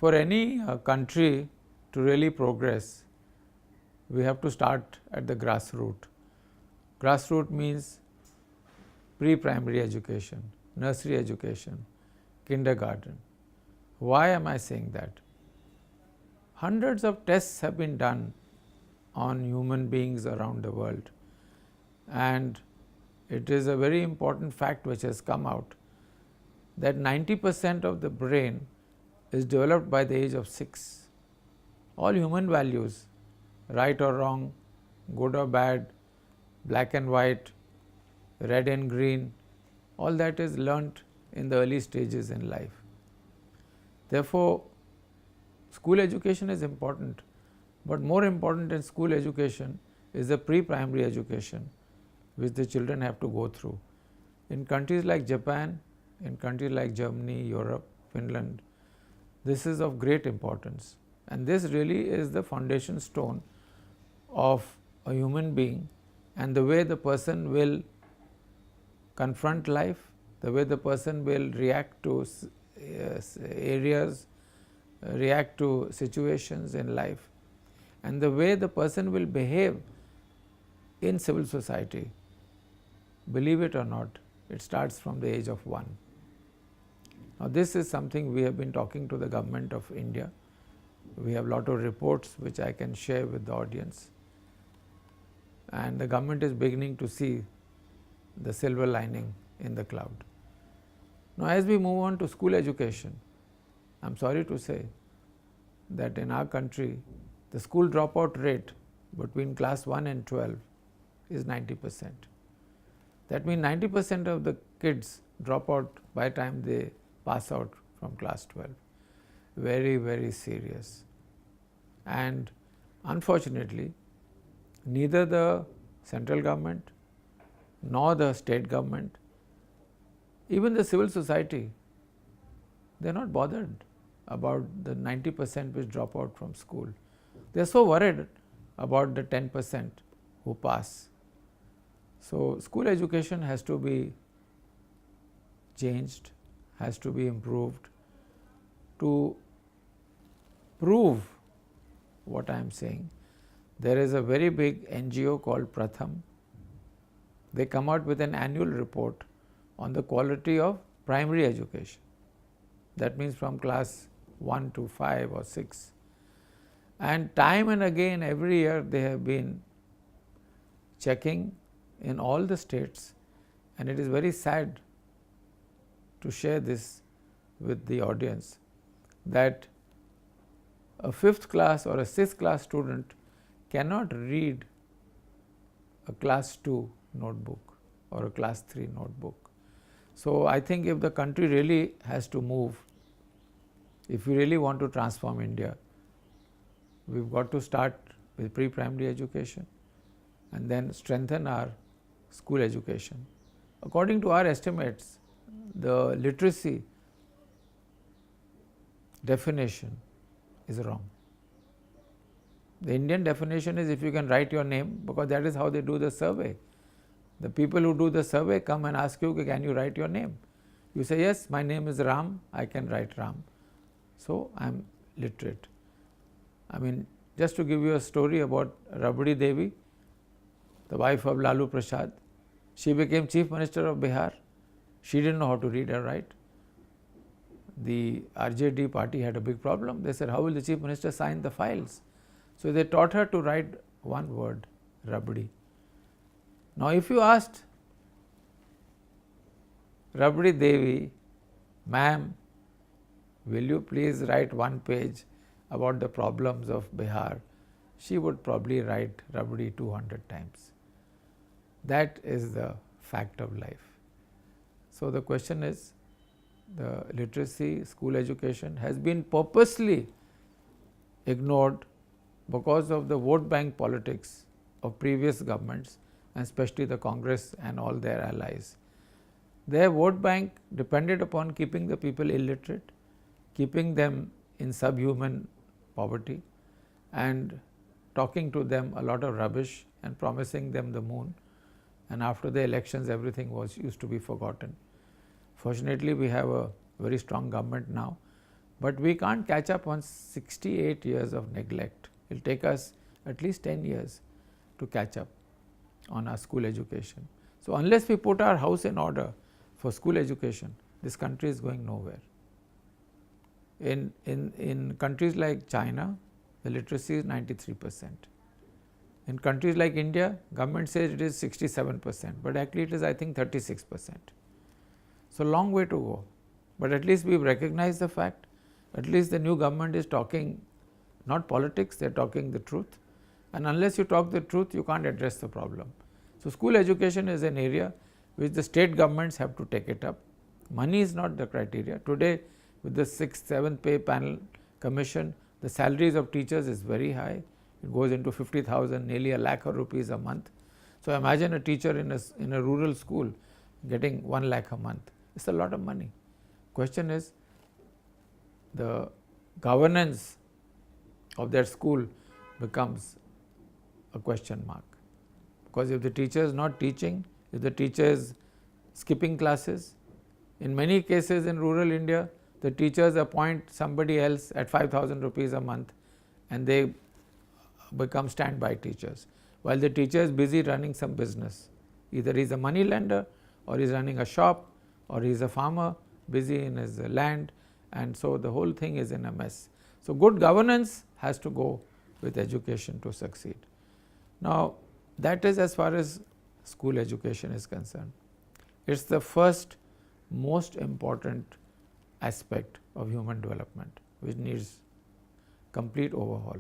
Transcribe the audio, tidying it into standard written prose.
For any country to really progress, we have to start at the grassroots. Grassroots means pre-primary education, nursery education, kindergarten. Why am I saying that? Hundreds of tests have been done on human beings around the world, and it is a very important fact which has come out that 90% of the brain is developed by the age of 6. All human values, right or wrong, good or bad, black and white, red and green, all that is learnt in the early stages in life. Therefore, school education is important, but more important in school education is the pre-primary education which the children have to go through. In countries like Japan, in countries like Germany, Europe, Finland, this is of great importance, and this really is the foundation stone of a human being and the way the person will confront life, the way the person will react to areas, react to situations in life, and the way the person will behave in civil society. Believe it or not, it starts from the age of 1. Now, this is something we have been talking to the government of India. We have a lot of reports which I can share with the audience, and the government is beginning to see the silver lining in the cloud. Now, as we move on to school education, I am sorry to say that in our country, the school dropout rate between class 1 and 12 is 90%. That means 90% of the kids drop out by the time they pass out from class 12. Very, very serious. And unfortunately, neither the central government nor the state government, even the civil society, they are not bothered about the 90% which drop out from school. They are so worried about the 10% who pass. So, school education has to be changed, has to be improved to prove what I am saying. There is a very big NGO called Pratham. They come out with an annual report on the quality of primary education. That means from class 1 to 5 or 6. And time and again, every year they have been checking in all the states, and it is very sad to share this with the audience that a 5th class or a 6th class student cannot read a class 2 notebook or a class 3 notebook. So, I think if the country really has to move, if we really want to transform India, we have got to start with pre-primary education and then strengthen our school education. According to our estimates, the literacy definition is wrong. The Indian definition is if you can write your name, because that is how they do the survey. The people who do the survey come and ask you, can you write your name? You say, yes, my name is Ram, I can write Ram. So, I am literate. I mean, just to give you a story about Rabdi Devi, the wife of Lalu Prasad, she became Chief Minister of Bihar. She did not know how to read or write. The RJD party had a big problem. They said, how will the Chief Minister sign the files? So, they taught her to write one word, Rabdi. Now, if you asked Rabdi Devi, ma'am, will you please write one page about the problems of Bihar? She would probably write Rabdi 200 times. That is the fact of life. So, the question is, the literacy, school education has been purposely ignored because of the vote bank politics of previous governments, and especially the Congress and all their allies. Their vote bank depended upon keeping the people illiterate, keeping them in subhuman poverty, and talking to them a lot of rubbish and promising them the moon, and after the elections everything was used to be forgotten. Fortunately, we have a very strong government now But we can't catch up on 68 years of neglect. It will take us at least 10 years to catch up on our school education. So, unless we put our house in order for school education, this country is going nowhere. In countries like China, the literacy is 93%. In countries like India, government says it is 67%, but actually it is I think 36%. So, long way to go, but at least we have recognized the fact, at least the new government is talking not politics, they are talking the truth, and unless you talk the truth, you can't address the problem. So, school education is an area which the state governments have to take it up. Money is not the criteria. Today, with the 6th, 7th pay panel commission, the salaries of teachers is very high. It goes into 50,000, nearly a lakh of rupees a month. So, imagine a teacher in a rural school getting 1 lakh a month. It's a lot of money. Question is, the governance of that school becomes a question mark. Because if the teacher is not teaching, if the teacher is skipping classes, in many cases in rural India, the teachers appoint somebody else at 5,000 rupees a month and they become standby teachers, while the teacher is busy running some business. Either he is a money lender, or he is running a shop, or he is a farmer busy in his land, and so the whole thing is in a mess. So, good governance has to go with education to succeed. Now, that is as far as school education is concerned. It is the first most important aspect of human development which needs complete overhaul.